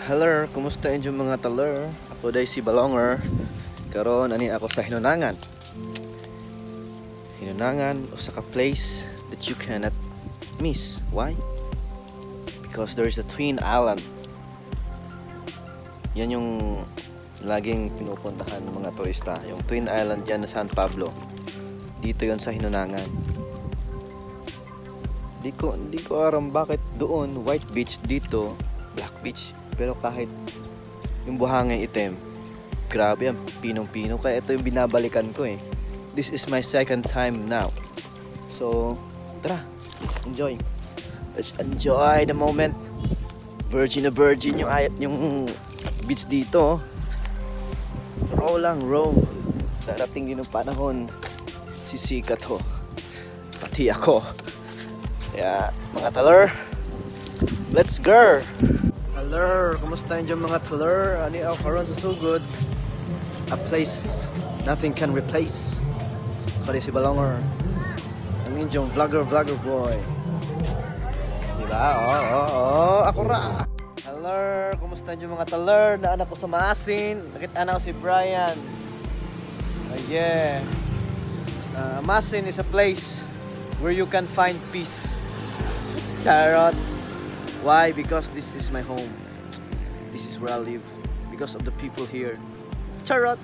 Hello, kumusta inyong mga taler? Ako day si Balonger. Karon ani ako sa Hinunangan. Hinunangan usa ka place that you cannot miss. Why? Because there is a twin island. Yan yung laging pinupuntahan ng mga turista. Yung twin island dyan na San Pablo. Dito yon sa Hinunangan. Di ko aram bakit doon white beach, dito black beach. Pero kahit yung buhangin itim, grabe ang pinong-pino. Kaya ito yung binabalikan ko eh. This is my second time now. So, tara, let's enjoy. Let's enjoy the moment. Virgin na virgin yung beach dito. Row lang, row. Darating din yung panahon. Sisika to. Pati ako. Kaya, mga taler, let's go! Taler, kumusta yung mga taler? Ani ako karon sa sugod. A place nothing can replace. Pare si Balonger. Ang inyong vlogger boy. Diba? Ako ra. Taler, kumusta yung mga taler? Naanak ko sa Maasin. Nakita na ko si Brian. Yeah. Maasin is a place where you can find peace. Charot. Why? Because this is my home. This is where I live. Because of the people here. Charot!